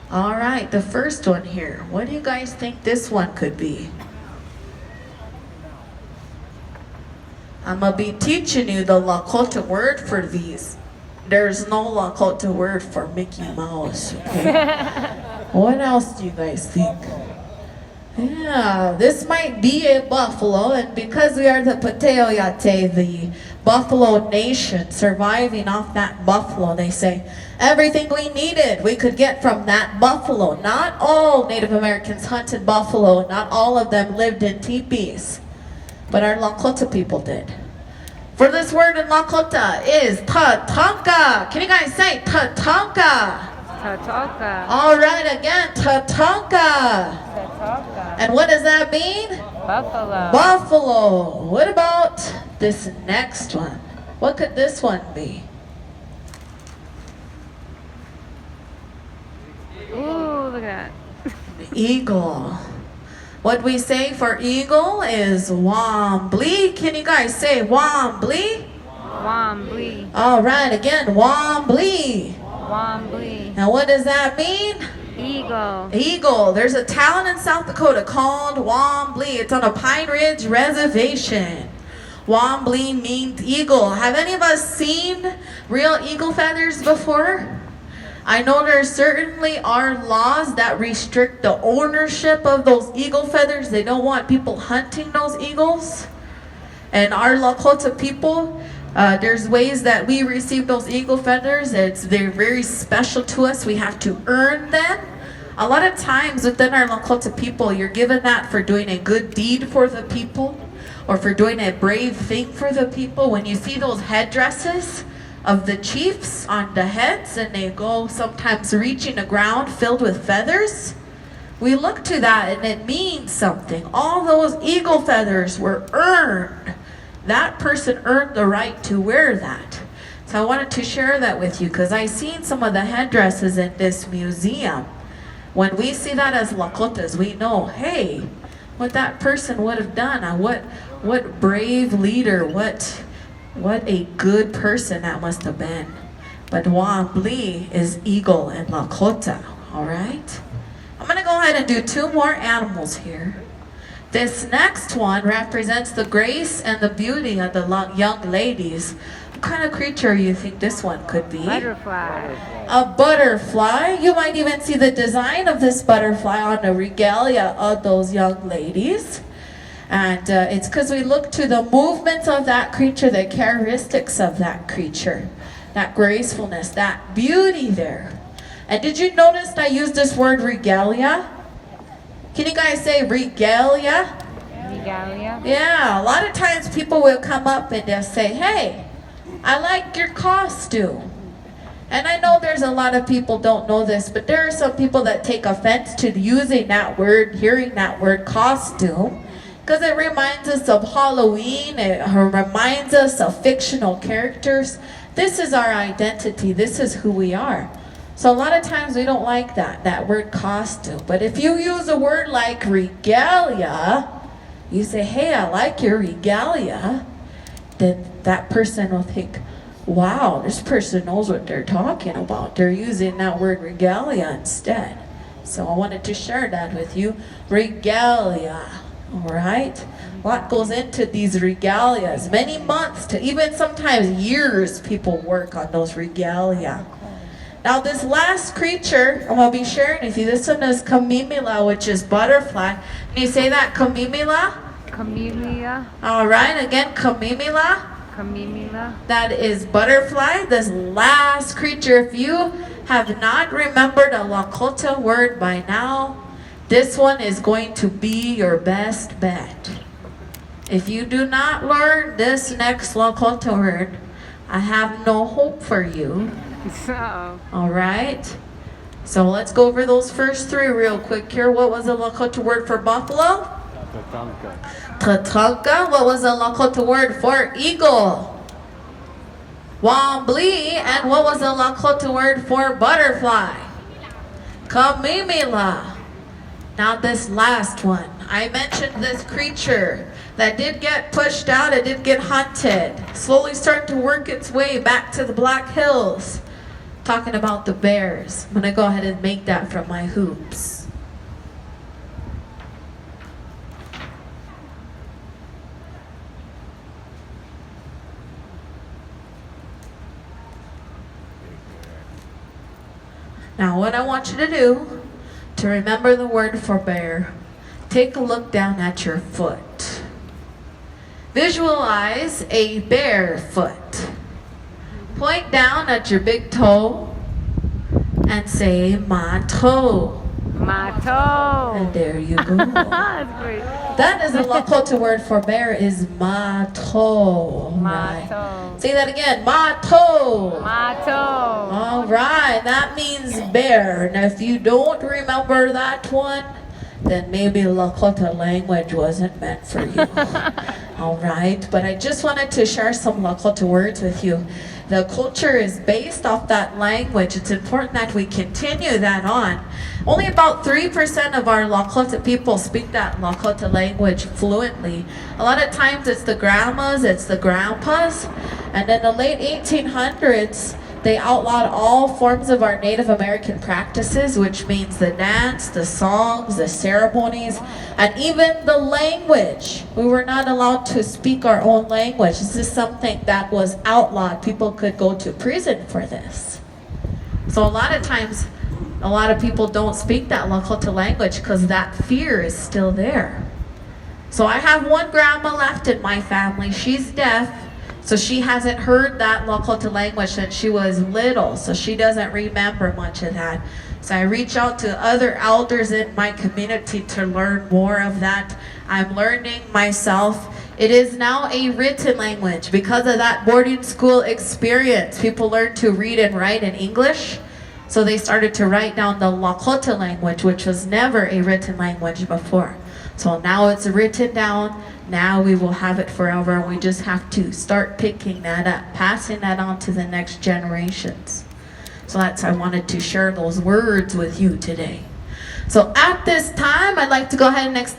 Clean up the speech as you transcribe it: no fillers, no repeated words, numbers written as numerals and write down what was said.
All right, the first one here. What do you guys think this one could be? I'm going to be teaching you the Lakota word for these. There's no Lakota word for Mickey Mouse, okay? What else do you guys think? Yeah, this might be a buffalo, and because we are the Pateoyate, the buffalo nation, surviving off that buffalo, they say, everything we needed we could get from that buffalo. Not all Native Americans hunted buffalo, not all of them lived in teepees, but our Lakota people did. For this word in Lakota is tatanka. Can you guys say tatanka? Tatanka. All right, again, tatanka. Tatanka. And what does that mean? Buffalo. Buffalo. What about this next one? What could this one be? Ooh, look at that. Eagle. What we say for eagle is wombly. Can you guys say wombly? Wombly. All right, again, wombly. Wombly. Now what does that mean? Eagle. Eagle. There's a town in South Dakota called Wombly. It's on a Pine Ridge reservation. Wombly means eagle. Have any of us seen real eagle feathers before? I know there certainly are laws that restrict the ownership of those eagle feathers. They don't want people hunting those eagles. And our Lakota people, there's ways that we receive those eagle feathers. They're very special to us. We have to earn them. A lot of times within our Lakota people, you're given that for doing a good deed for the people or for doing a brave thing for the people. When you see those headdresses of the chiefs on the heads, and they go sometimes reaching the ground filled with feathers, we look to that and it means something. All those eagle feathers were earned. That person earned the right to wear that. So I wanted to share that with you because I've seen some of the headdresses in this museum. When we see that as Lakotas, we know, hey, what that person would have done, what brave leader, what a good person that must have been. But Wombly is eagle in Lakota, all right? I'm gonna go ahead and do two more animals here. This next one represents the grace and the beauty of the young ladies. What kind of creature you think this one could be? Butterfly. A butterfly. You might even see the design of this butterfly on the regalia of those young ladies. And it's because we look to the movements of that creature, the characteristics of that creature, that gracefulness, that beauty there. And did you notice I used this word regalia? Can you guys say regalia? Regalia. Yeah, a lot of times people will come up and they'll say, hey, I like your costume. And I know there's a lot of people don't know this, but there are some people that take offense to using that word, hearing that word costume. Because it reminds us of Halloween, it reminds us of fictional characters. This is our identity, this is who we are. So a lot of times we don't like that word costume. But if you use a word like regalia, you say, hey, I like your regalia, then that person will think, wow, this person knows what they're talking about. They're using that word regalia instead. So I wanted to share that with you. Regalia. All right, what goes into these regalias? Many months to even sometimes years people work on those regalia. Now this last creature I'm going to be sharing with you, this one is Kamimila, which is butterfly. Can you say that, Kamimila? Camellia. All right, again, Kamimila. Camellia. That is butterfly. This last creature, if you have not remembered a Lakota word by now, this one is going to be your best bet. If you do not learn this next Lakota word, I have no hope for you. So. All right? So let's go over those first three real quick here. What was the Lakota word for buffalo? Tatanka. Tatanka. What was the Lakota word for eagle? Wombly. And what was the Lakota word for butterfly? Kamimila. Now this last one, I mentioned this creature that did get pushed out, it did get hunted, slowly starting to work its way back to the Black Hills talking about the bears. I'm gonna go ahead and make that from my hoops. Now what I want you to do, to remember the word for bear, take a look down at your foot. Visualize a bare foot. Point down at your big toe and say, my toe. My toe. And there you go. That's great. That is the Lakota word for bear is my toe. My Right. toe. Say that again, my toe. My toe. All right, that means bear. Now, if you don't remember that one, then maybe Lakota language wasn't meant for you. All right, but I just wanted to share some Lakota words with you. The culture is based off that language. It's important that we continue that on. Only about 3% of our Lakota people speak that Lakota language fluently. A lot of times it's the grandmas, it's the grandpas, and in the late 1800s, they outlawed all forms of our Native American practices, which means the dance, the songs, the ceremonies, and even the language. We were not allowed to speak our own language. This is something that was outlawed. People could go to prison for this. So a lot of times, a lot of people don't speak that Lakota language because that fear is still there. So I have one grandma left in my family. She's deaf. So she hasn't heard that Lakota language since she was little, so she doesn't remember much of that. So I reach out to other elders in my community to learn more of that. I'm learning myself. It is now a written language. Because of that boarding school experience, people learned to read and write in English. So they started to write down the Lakota language, which was never a written language before. So now it's written down. Now we will have it forever. We just have to start picking that up, passing that on to the next generations. So I wanted to share those words with you today. So at this time, I'd like to go ahead and extend